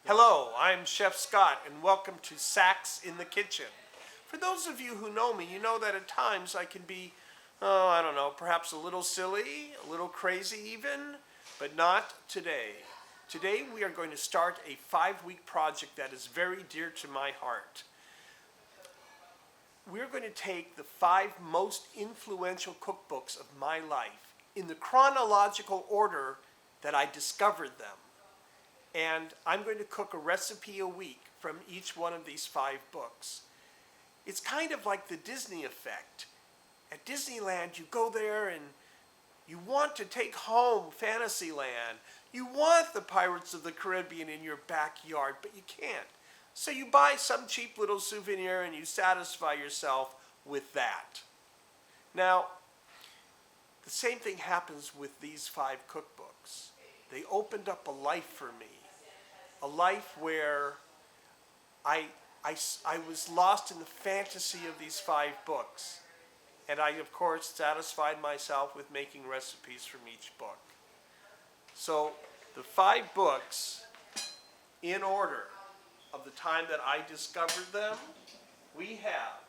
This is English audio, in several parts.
Hello, I'm Chef Scott, and welcome to Sacks in the Kitchen. For those of you who know me, you know that at times I can be, I don't know, perhaps a little silly, a little crazy even, but not today. Today we are going to start a 5-week project that is very dear to my heart. We're going to take the 5 most influential cookbooks of my life in the chronological order that I discovered them. And I'm going to cook a recipe a week from each one of these 5 books. It's kind of like the Disney effect. At Disneyland, you go there and you want to take home Fantasyland. You want the Pirates of the Caribbean in your backyard, but you can't. So you buy some cheap little souvenir and you satisfy yourself with that. Now, the same thing happens with these 5 cookbooks. They opened up a life for me. A life where I was lost in the fantasy of these 5 books. And I, of course, satisfied myself with making recipes from each book. So the 5 books, in order of the time that I discovered them, we have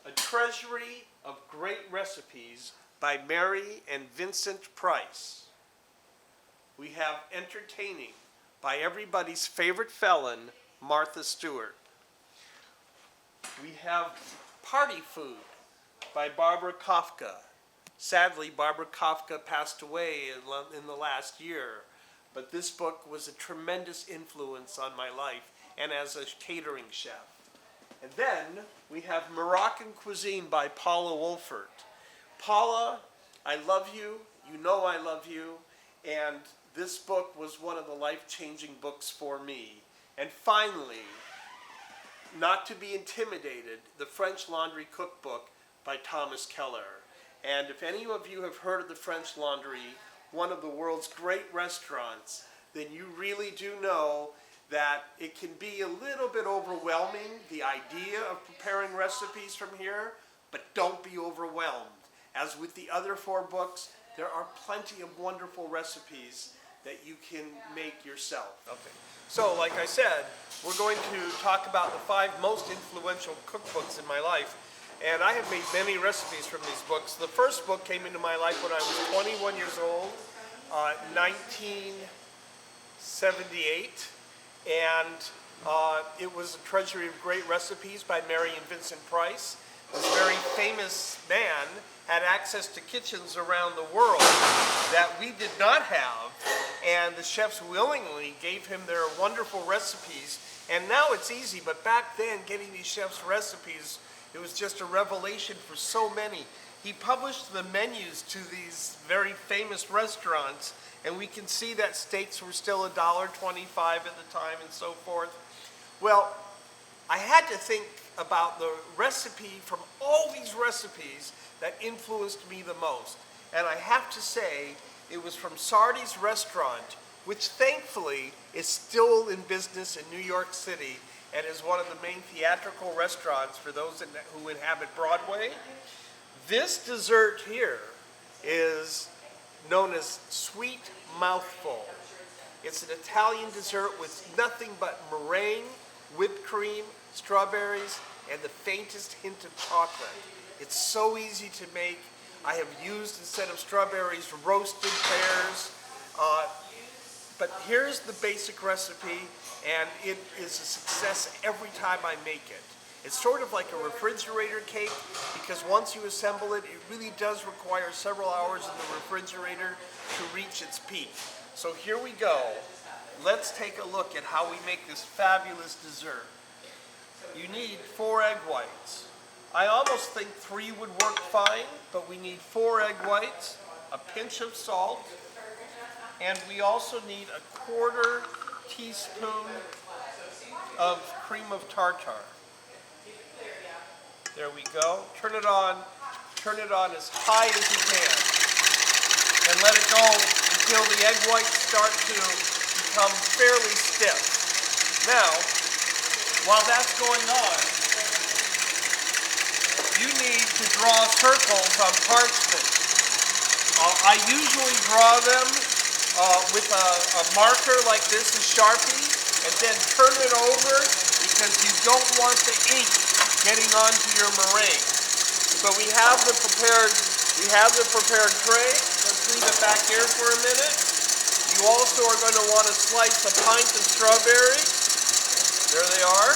A Treasury of Great Recipes by Mary and Vincent Price. We have Entertaining by everybody's favorite felon, Martha Stewart. We have Party Food by Barbara Kafka. Sadly, Barbara Kafka passed away in the last year, but this book was a tremendous influence on my life and as a catering chef. And then we have Moroccan Cuisine by Paula Wolfert. Paula, I love you. You know I love you. And this book was one of the life-changing books for me. And finally, not to be intimidated, the French Laundry Cookbook by Thomas Keller. And if any of you have heard of the French Laundry, one of the world's great restaurants, then you really do know that it can be a little bit overwhelming, the idea of preparing recipes from here, but don't be overwhelmed. As with the other 4 books, there are plenty of wonderful recipes that you can make yourself. Okay. So, like I said, we're going to talk about the 5 most influential cookbooks in my life. And I have made many recipes from these books. The first book came into my life when I was 21 years old, 1978. And it was A Treasury of Great Recipes by Mary and Vincent Price. This very famous man had access to kitchens around the world that we did not have, and the chefs willingly gave him their wonderful recipes. And now it's easy, but back then getting these chefs' recipes, it was just a revelation for so many. He published the menus to these very famous restaurants, and we can see that steaks were still $1.25 at the time and so forth. Well, I had to think about the recipe from all these recipes that influenced me the most. And I have to say, it was from Sardi's Restaurant, which thankfully is still in business in New York City and is one of the main theatrical restaurants for those who inhabit Broadway. This dessert here is known as Sweet Mouthful. It's an Italian dessert with nothing but meringue, whipped cream, strawberries, and the faintest hint of chocolate. It's so easy to make. I have used, instead of strawberries, roasted pears. But here's the basic recipe, and it is a success every time I make it. It's sort of like a refrigerator cake, because once you assemble it, it really does require several hours in the refrigerator to reach its peak. So here we go. Let's take a look at how we make this fabulous dessert. You need 4 egg whites. I almost think 3 would work fine, but we need 4 egg whites, a pinch of salt, and we also need a 1/4 teaspoon of cream of tartar. There we go. Turn it on as high as you can, and let it go until the egg whites start to become fairly stiff. Now, while that's going on, you need to draw circles on parchment. I usually draw them with a marker like this, a Sharpie, and then turn it over because you don't want the ink getting onto your meringue. So we have the prepared tray. Let's leave it back here for a minute. You also are going to want to slice a pint of strawberry. There they are.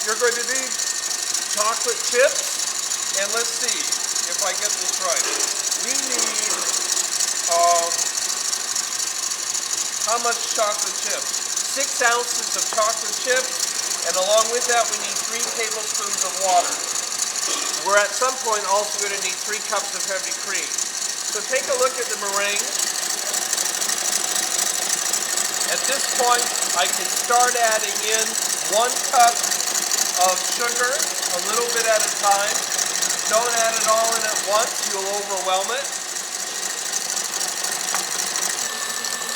You're going to need chocolate chips, and let's see if I get this right. We need, how much chocolate chips? 6 ounces of chocolate chips, and along with that we need 3 tablespoons of water. We're at some point also going to need 3 cups of heavy cream. So take a look at the meringue. At this point, I can start adding in 1 cup of sugar, a little bit at a time. Don't add it all in at once, you'll overwhelm it.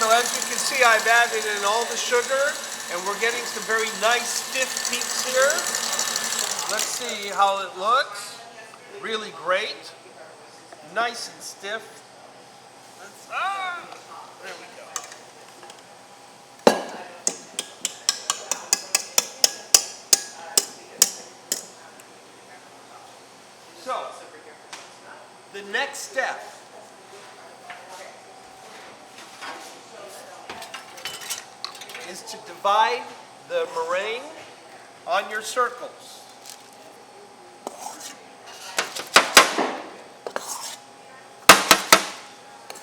So as you can see, I've added in all the sugar, and we're getting some very nice stiff peaks here. Let's see how it looks. Really great. Nice and stiff. There we go. So, the next step is to divide the meringue on your circles.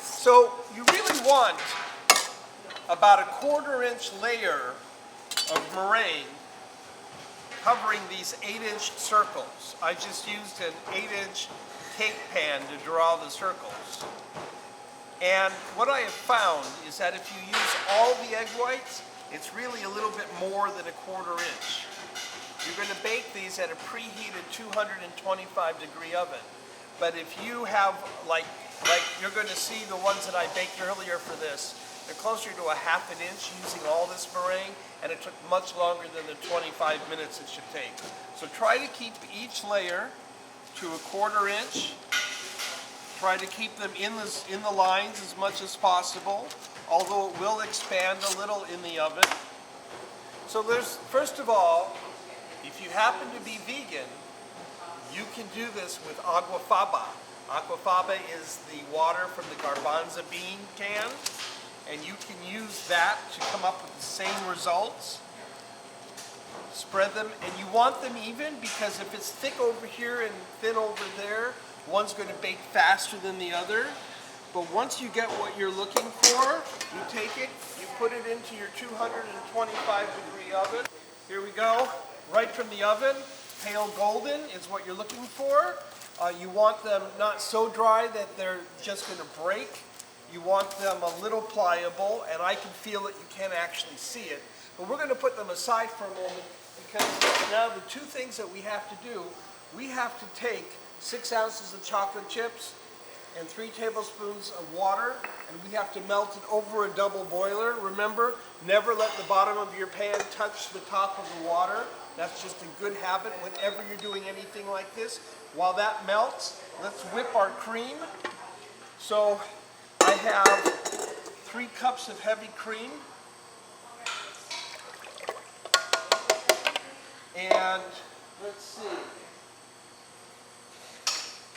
So you really want about a 1/4-inch layer of meringue covering these 8-inch circles. I just used an 8-inch cake pan to draw the circles. And what I have found is that if you use all the egg whites, it's really a little bit more than a 1/4 inch. You're going to bake these at a preheated 225-degree oven. But if you have, like you're going to see the ones that I baked earlier for this, they're closer to a 1/2 inch using all this meringue, and it took much longer than the 25 minutes it should take. So try to keep each layer to a 1/4 inch. Try to keep them in the lines as much as possible, although it will expand a little in the oven. So first of all, if you happen to be vegan, you can do this with aquafaba. Aquafaba is the water from the garbanzo bean can, and you can use that to come up with the same results. Spread them, and you want them even, because if it's thick over here and thin over there, one's going to bake faster than the other. But once you get what you're looking for, you take it, you put it into your 225-degree oven. Here we go, right from the oven. Pale golden is what you're looking for. You want them not so dry that they're just going to break. You want them a little pliable, and I can feel it, you can't actually see it. But we're going to put them aside for a moment, because now the 2 things that we have to do, we have to take 6 ounces of chocolate chips and 3 tablespoons of water, and we have to melt it over a double boiler. Remember, never let the bottom of your pan touch the top of the water. That's just a good habit whenever you're doing anything like this. While that melts, let's whip our cream. So I have 3 cups of heavy cream. And let's see.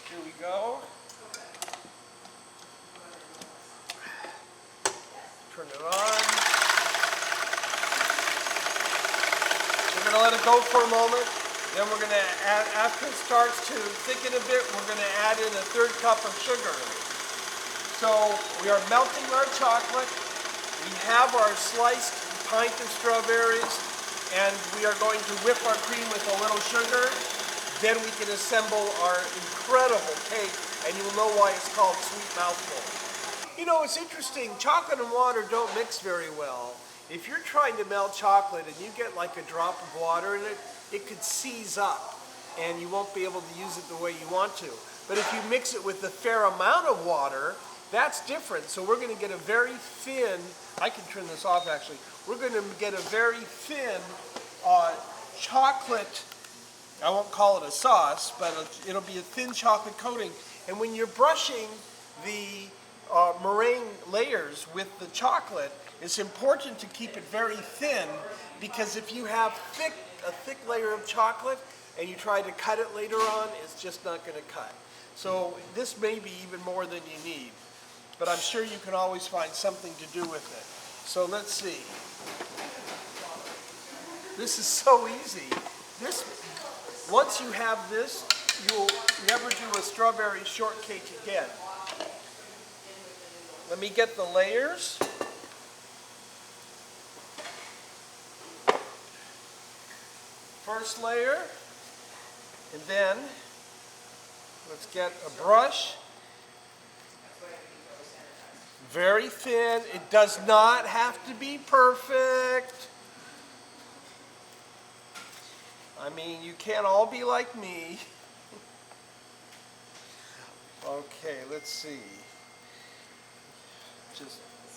Here we go. Turn it on. We're going to let it go for a moment. Then we're going to add, after it starts to thicken a bit, we're going to add in a 1/3 cup of sugar. So we are melting our chocolate. We have our sliced pint of strawberries, and we are going to whip our cream with a little sugar. Then we can assemble our incredible cake, and you'll know why it's called Sweet Mouthful. You know, it's interesting, chocolate and water don't mix very well. If you're trying to melt chocolate and you get like a drop of water in it, it could seize up, and you won't be able to use it the way you want to. But if you mix it with a fair amount of water, that's different. So we're going to get a very thin, I can turn this off actually, we're going to get a very thin chocolate, I won't call it a sauce, but it'll be a thin chocolate coating. And when you're brushing the meringue layer layers with the chocolate, it's important to keep it very thin, because if you have a thick layer of chocolate and you try to cut it later on, it's just not going to cut. So this may be even more than you need, but I'm sure you can always find something to do with it. So let's see. This is so easy. Once you have this, you'll never do a strawberry shortcake again. Let me get the layers. First layer, and then let's get a brush. Very thin. It does not have to be perfect. I mean, you can't all be like me. Okay, let's see.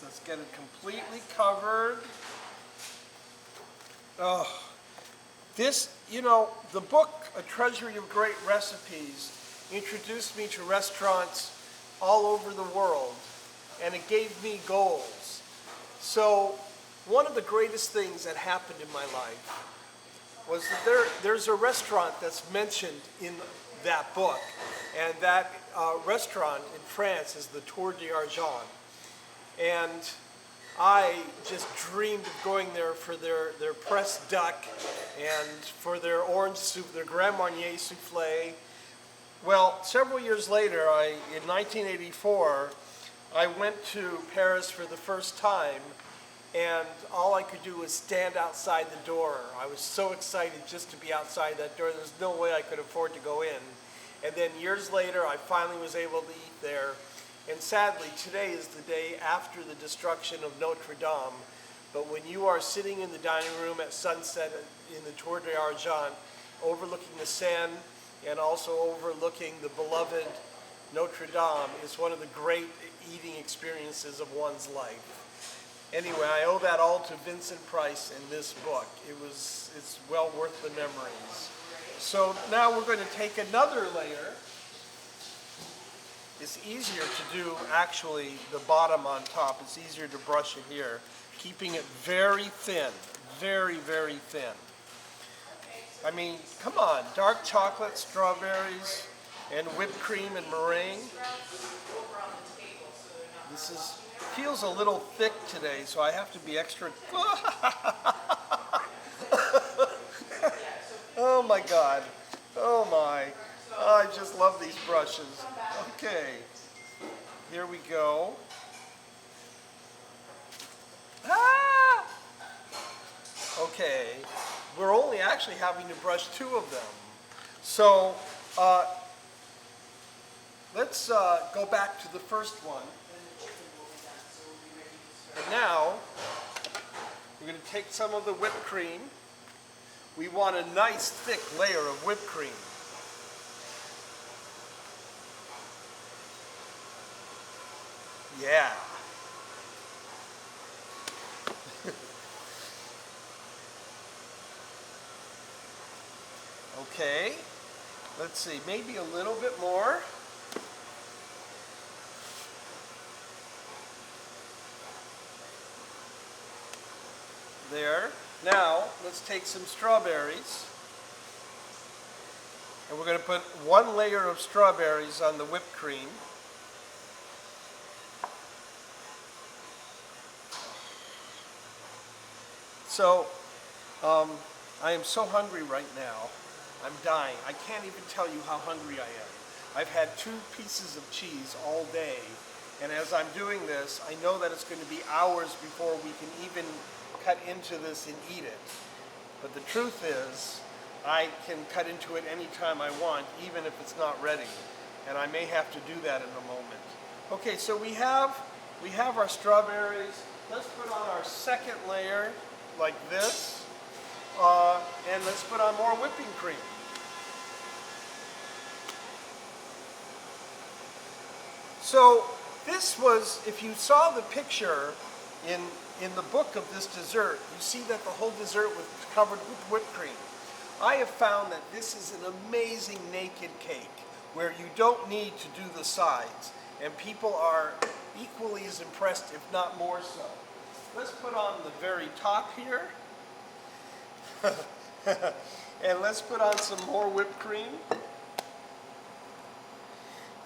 Let's get it completely covered. Oh, this, the book, A Treasury of Great Recipes, introduced me to restaurants all over the world, and it gave me goals. So, one of the greatest things that happened in my life was that there's a restaurant that's mentioned in that book, and that restaurant in France is the Tour d'Argent. And I just dreamed of going there for their pressed duck and for their orange soup, their Grand Marnier souffle. Well, several years later, in 1984, I went to Paris for the first time, and all I could do was stand outside the door. I was so excited just to be outside that door. There was no way I could afford to go in. And then years later, I finally was able to eat there. And sadly, today is the day after the destruction of Notre Dame. But when you are sitting in the dining room at sunset in the Tour d'Argent, overlooking the Seine and also overlooking the beloved Notre Dame, is one of the great eating experiences of one's life. Anyway, I owe that all to Vincent Price in this book. It's well worth the memories. So now we're going to take another layer. It's easier to do actually the bottom on top. It's easier to brush it here, keeping it very thin, very, very thin. I mean, come on, dark chocolate, strawberries, and whipped cream and meringue. This feels a little thick today, so I have to be extra. Oh my God. Oh my. Oh, I just love these brushes. Okay. Here we go. Ah! Okay. We're only actually having to brush 2 of them. So let's go back to the first one. And now we're going to take some of the whipped cream. We want a nice thick layer of whipped cream. Yeah. Okay. Let's see, maybe a little bit more. There. Now, let's take some strawberries. And we're going to put 1 layer of strawberries on the whipped cream. So, I am so hungry right now. I'm dying. I can't even tell you how hungry I am. I've had 2 pieces of cheese all day, and as I'm doing this, I know that it's going to be hours before we can even cut into this and eat it. But the truth is, I can cut into it anytime I want, even if it's not ready. And I may have to do that in a moment. Okay, so we have our strawberries. Let's put on our second layer like this. And let's put on more whipping cream. So this was, if you saw the picture in the book of this dessert, you see that the whole dessert was covered with whipped cream. I have found that this is an amazing naked cake where you don't need to do the sides. And people are equally as impressed, if not more so. Let's put on the very top here. And let's put on some more whipped cream.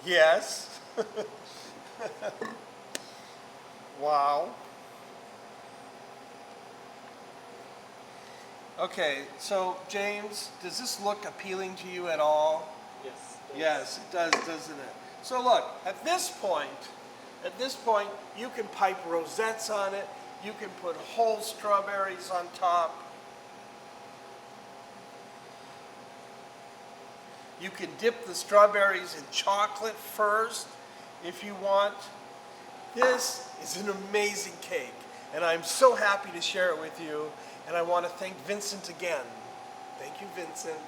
Yes. Wow. Okay, so James, does this look appealing to you at all? Yes. Yes, it does, doesn't it? So look, at this point, you can pipe rosettes on it. You can put whole strawberries on top. You can dip the strawberries in chocolate first if you want. This is an amazing cake, and I'm so happy to share it with you. And I want to thank Vincent again. Thank you, Vincent.